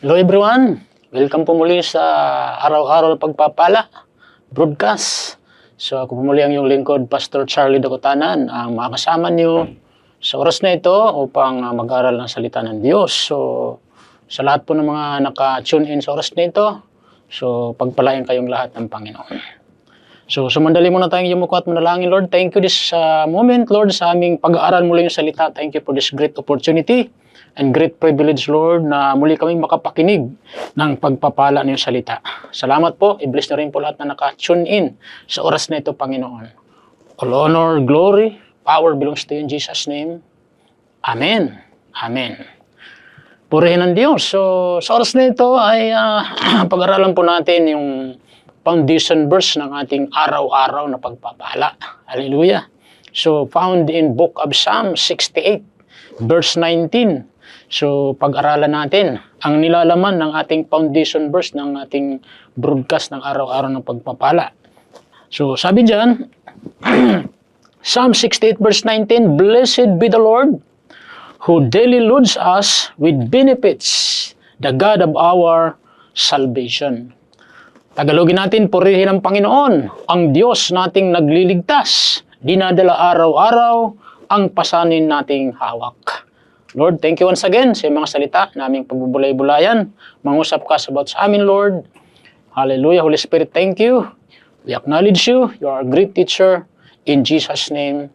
Hello everyone! Welcome po muli sa Araw-Araw Pagpapala broadcast. So ako po muli ang iyong lingkod, Pastor Charlie Dakutanan, ang makasama niyo sa oras na ito upang mag-aral ng salita ng Diyos. So sa lahat po ng mga naka-tune in sa oras na ito, so pagpalain kayong lahat ng Panginoon. So sumandali muna tayong yumuko at manalangin. Lord, thank you this moment, Lord, sa aming pag-aaral muli yung salita. Thank you for this great opportunity and great privilege, Lord, na muli kaming makapakinig ng pagpapala ng salita. Salamat po. I-bless na rin po lahat na naka-tune in sa oras na ito, Panginoon. All honor, glory, power belongs to you in Jesus' name. Amen. Amen. Purihin ng Diyos. So sa oras na ito ay pag-aralan po natin yung foundation verse ng ating araw-araw na pagpapala. Hallelujah. So found in book of Psalm 68, verse 19. So pag-aralan natin ang nilalaman ng ating foundation verse ng ating broadcast ng araw-araw ng pagpapala. So sabi diyan, Psalm 68 verse 19, Blessed be the Lord who daily loads us with benefits, the God of our salvation. Tagalogin natin, purihin ang Panginoon, ang Diyos nating nagliligtas, dinadala araw-araw ang pasanin nating hawak. Lord, thank you once again sa mga salita naming pagbubulay-bulayan. Mangusap ka about sa amin, Lord. Hallelujah. Holy Spirit, thank you. We acknowledge you. You are a great teacher. In Jesus' name,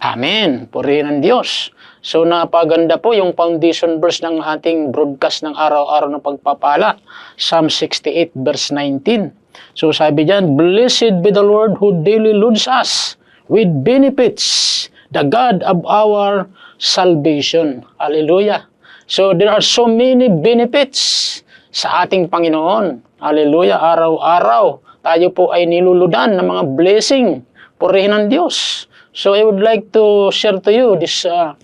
Amen. Purihin ang Diyos. So napaganda po yung foundation verse ng ating broadcast ng araw-araw na pagpapala. Psalm 68 verse 19. So sabi diyan, Blessed be the Lord who daily loads us with benefits, the God of our salvation. Hallelujah. So there are so many benefits sa ating Panginoon. Hallelujah. Araw-araw tayo po ay niluludan ng mga blessing. Purihin ang Diyos. So I would like to share to you this sa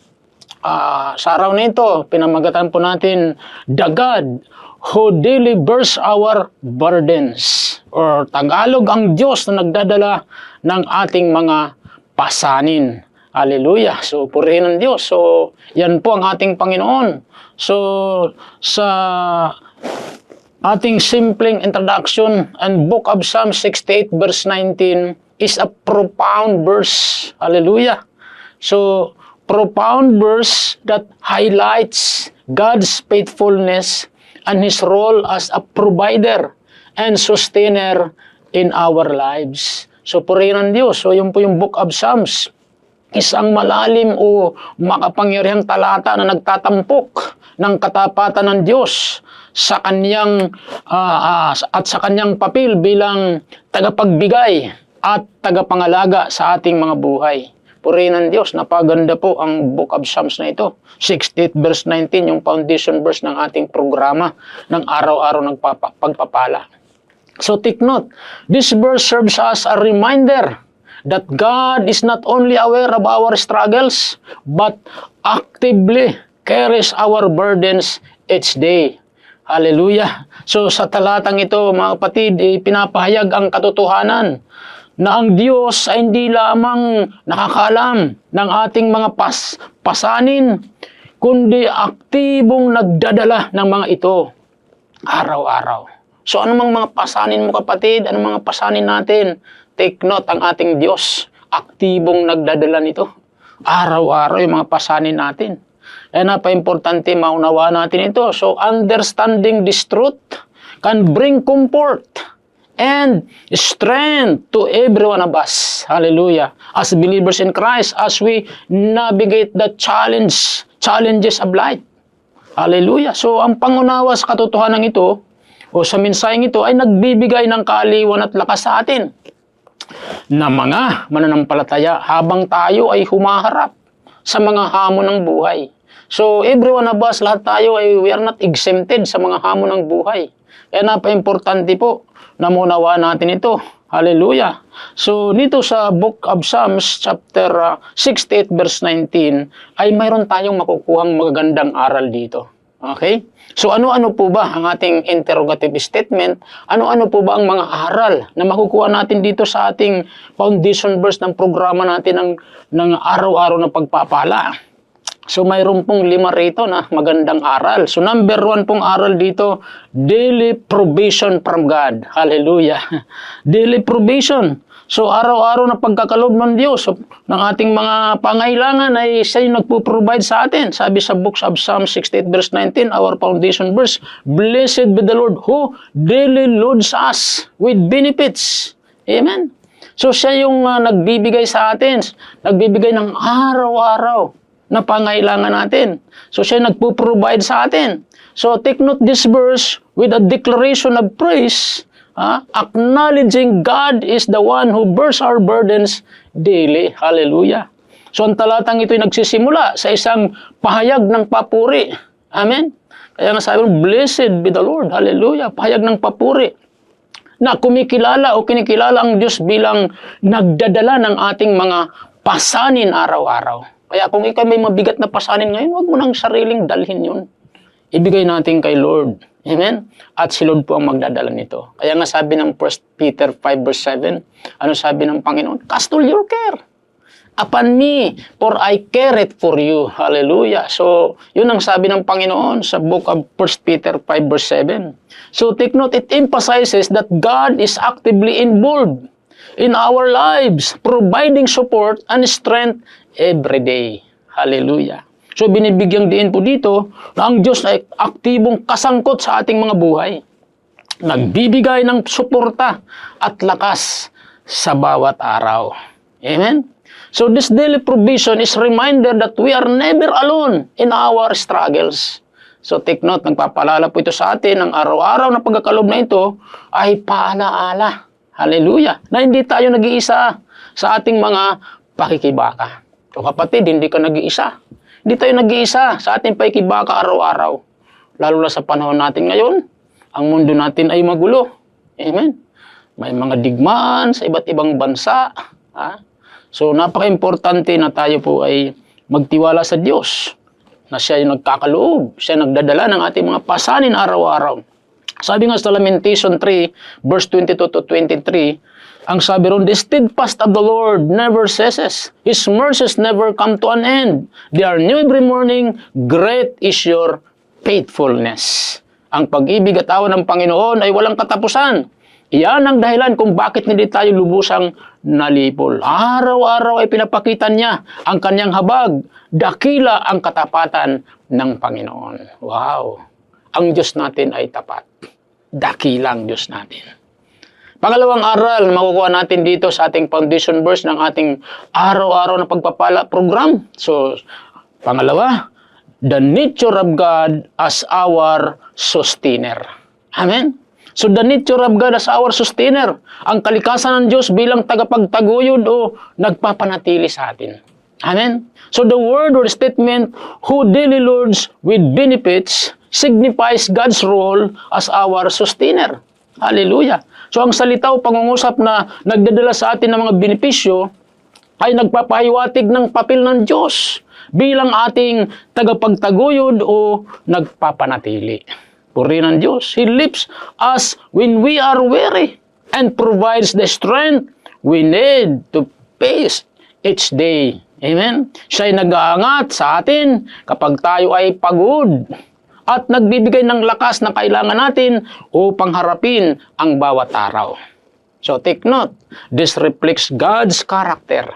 araw na ito, pinamagatan po natin, The God who daily bears our burdens. Or Tagalog, ang Diyos na nagdadala ng ating mga pasanin. Hallelujah. So purihin ang Diyos. So yan po ang ating Panginoon. So sa ating simpleng introduction and book of Psalm 68 verse 19 is a profound verse. Hallelujah. So profound verse that highlights God's faithfulness and His role as a provider and sustainer in our lives. So purihin ang Diyos. So yun po yung book of Psalms. Isang malalim o makapangyarihang talata na nagtatampok ng katapatan ng Diyos sa kanyang at sa kanyang papel bilang tagapagbigay at tagapangalaga sa ating mga buhay. Purihin ng Diyos, napaganda po ang book of Psalms na ito. 68 verse 19, yung foundation verse ng ating programa ng araw-araw ng pagpapala. So take note, this verse serves as a reminder that God is not only aware of our struggles, but actively carries our burdens each day. Hallelujah. So sa talatang ito, mga kapatid, pinapahayag ang katotohanan na ang Diyos ay hindi lamang nakakaalam ng ating mga pasanin, kundi aktibong nagdadala ng mga ito araw-araw. So anumang mga pasanin mo, kapatid, anumang mga pasanin natin, take note, ang ating Diyos aktibong nagdadala nito araw-araw yung mga pasanin natin. Eh napaka-importante maunawaan natin ito. So understanding this truth can bring comfort and strength to every one of us. Hallelujah. As believers in Christ, as we navigate the challenges of life. Hallelujah. So, ang pangunawa sa katotohanan ito, o sa mensaheng ito, ay nagbibigay ng kaaliwan at lakas sa atin na mga mananampalataya habang tayo ay humaharap sa mga hamon ng buhay. So, every one of us, lahat tayo ay we are not exempted sa mga hamon ng buhay. Kaya napaka-importante po na maunawaan natin ito. Hallelujah. So, dito sa book of Psalms, chapter 68, verse 19, ay mayroon tayong makukuhang magagandang aral dito. Okay? So, ano-ano po ba ang ating interrogative statement? Ano-ano po ba ang mga aral na makukuha natin dito sa ating foundation verse ng programa natin ng araw-araw na pagpapala? So mayroon pong 5 rito na magandang aral. So number 1 pong aral dito, daily provision from God. Hallelujah. Daily provision. So araw-araw na pagkakalob ng Diyos ng ating mga pangailangan ay siya yung nagpo-provide sa atin. Sabi sa books of Psalm 68 verse 19, our foundation verse, blessed be the Lord who daily loads us with benefits. Amen. So siya yung nagbibigay sa atin, nagbibigay ng araw-araw na pangailangan natin. So siya nagpo-provide sa atin. So take note this verse with a declaration of praise, acknowledging God is the one who bears our burdens daily. Hallelujah. So ang talatang ito ay nagsisimula sa isang pahayag ng papuri. Amen. Kaya nga sabi, blessed be the Lord. Hallelujah. Pahayag ng papuri na kumikilala o kinikilala ang Diyos bilang nagdadala ng ating mga pasanin araw-araw. Kaya kung ikaw may mabigat na pasanin ngayon, huwag mo nang sariling dalhin yun. Ibigay natin kay Lord. Amen? At si Lord po ang magdadala nito. Kaya nga sabi ng 1 Peter 5 verse 7, ano sabi ng Panginoon? Cast all your care upon me, for I care it for you. Hallelujah. So, yun ang sabi ng Panginoon sa book of 1 Peter 5 verse 7. So, take note, it emphasizes that God is actively involved in our lives, providing support and strength every day. Hallelujah. So, binibigyang diin po dito na ang Diyos ay aktibong kasangkot sa ating mga buhay. Nagbibigay ng suporta at lakas sa bawat araw. Amen? So, this daily provision is reminder that we are never alone in our struggles. So, take note, nagpapaalala po ito sa atin, ang araw-araw na pagkakalob na ito ay paalaala. Hallelujah. Na hindi tayo nag-iisa sa ating mga pakikibaka. So kapatid, hindi ka nag-iisa. Hindi tayo nag-iisa sa ating pakikibaka araw-araw. Lalo na sa panahon natin ngayon, ang mundo natin ay magulo. Amen. May mga digmaan sa iba't ibang bansa. So napaka-importante na tayo po ay magtiwala sa Diyos. Na siya yung nagkakaloob, siya nagdadala ng ating mga pasanin araw-araw. Sabi nga sa Lamentation 3, verse 22 to 23, ang sabi ron, the steadfast of the Lord never ceases. His mercies never come to an end. They are new every morning. Great is your faithfulness. Ang pag-ibig at awa ng Panginoon ay walang katapusan. Iyan ang dahilan kung bakit hindi tayo lubusang nalipol. Araw-araw ay pinapakita niya ang kanyang habag. Dakila ang katapatan ng Panginoon. Wow! Ang Diyos natin ay tapat. Dakilang Diyos natin. Pangalawang aral na makukuha natin dito sa ating foundation verse ng ating araw-araw na pagpapala program. So, pangalawa, the nature of God as our sustainer. Amen? So, the nature of God as our sustainer. Ang kalikasan ng Diyos bilang tagapagtaguyod o nagpapanatili sa atin. Amen? So, the word or statement, who daily loads with benefits, signifies God's role as our sustainer. Hallelujah. So ang salita o pangungusap na nagdadala sa atin ng mga benepisyo ay nagpapahiwatig ng papel ng Diyos bilang ating tagapagtaguyod o nagpapanatili. Purihin ng Diyos. He lifts us when we are weary and provides the strength we need to face each day. Amen? Siya ay nag-aangat sa atin kapag tayo ay pagod at nagbibigay ng lakas na kailangan natin upang harapin ang bawat araw. So take note, this reflects God's character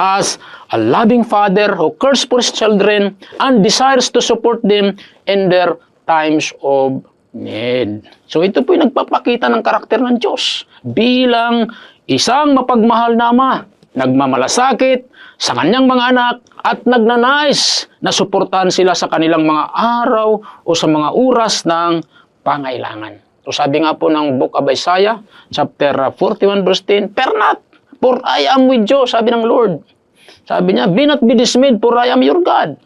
as a loving father who cares for his children and desires to support them in their times of need. So ito po yung nagpapakita ng karakter ng Diyos bilang isang mapagmahal na ama, nagmamalasakit sa kanyang mga anak at nagnanais na suportahan sila sa kanilang mga araw o sa mga oras ng pangailangan. So sabi nga po ng Book of Isaiah, chapter 41 verse 10, "Fear not, for I am with you," sabi ng Lord. Sabi niya, "Be not be dismayed, for I am your God.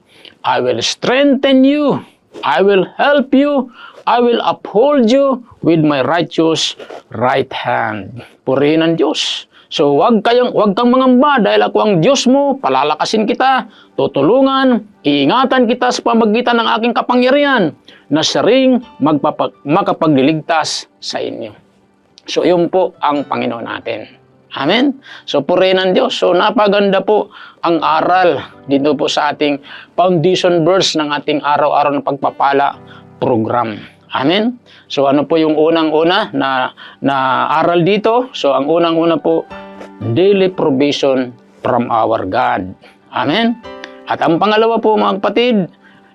I will strengthen you. I will help you. I will uphold you with my righteous right hand." Purihin ang Diyos. So wag kang mangamba dahil ako ang Diyos mo, palalakasin kita, tutulungan, iingatan kita sa pamagitan ng aking kapangyarihan na siya ring makapagliligtas sa inyo. So yun po ang Panginoon natin. Amen? So, purihin ng Diyos. So, napaganda po ang aral dito po sa ating foundation verse ng ating araw-araw na pagpapala program. Amen? So, ano po yung unang-una na aral dito? So, ang unang-una po, daily provision from our God. Amen? At ang pangalawa po mga kapatid,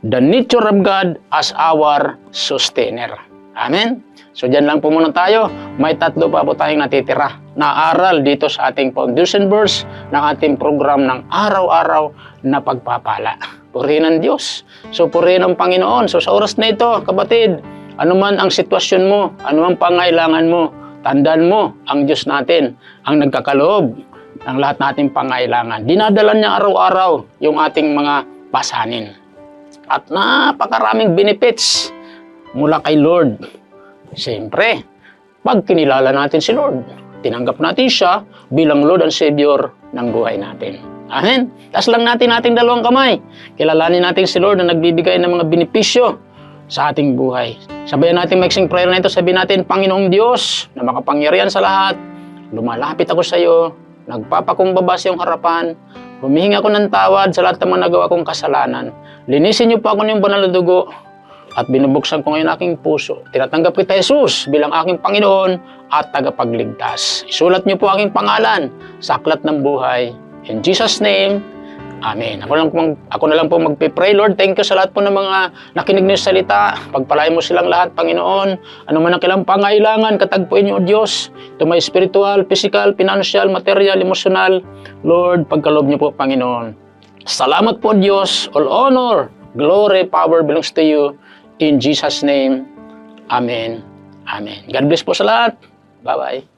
the nature of God as our sustainer. Amen? So, dyan lang po muna tayo. May tatlo pa po tayong natitira na aral dito sa ating foundation verse ng ating program ng araw-araw na pagpapala. Purihin ang Diyos. So, purihin ang Panginoon. So, sa oras na ito, kapatid, ano man ang sitwasyon mo, ano ang pangailangan mo, tandaan mo, ang Diyos natin, ang nagkakaloob ng lahat nating pangailangan. Dinadala niya araw-araw yung ating mga pasanin. At napakaraming benefits mula kay Lord. Siyempre, pag kinilala natin si Lord, tinanggap natin siya bilang Lord and Savior ng buhay natin. Amen? Taas lang natin ating dalawang kamay. Kilalanin natin si Lord na nagbibigay ng mga benepisyo sa ating buhay. Sabayan natin maiksing prayer na ito. Sabihin natin, Panginoong Diyos na makapangyarihan sa lahat, lumalapit ako sa iyo, nagpapakumbaba sa iyong harapan, humihingi ako ng tawad sa lahat ng mga nagawa kong kasalanan. Linisin niyo po ako ng banal na dugo at binubuksan ko ngayon aking puso. Tinatanggap kita, Jesus, bilang aking Panginoon at tagapagligtas. Isulat niyo po aking pangalan sa aklat ng buhay. In Jesus' name, Amen. Ako na lang po magpipray. Lord, thank you sa lahat po ng mga nakinig ng salita. Pagpalain mo silang lahat, Panginoon. Ano man ang kailang pangailangan, katagpuin niyo, O Diyos. Ito may spiritual, physical, financial, material, emotional. Lord, pagkaloob niyo po, Panginoon. Salamat po, Diyos. All honor, glory, power belongs to you. In Jesus' name, Amen. Amen. God bless po sa lahat. Bye-bye.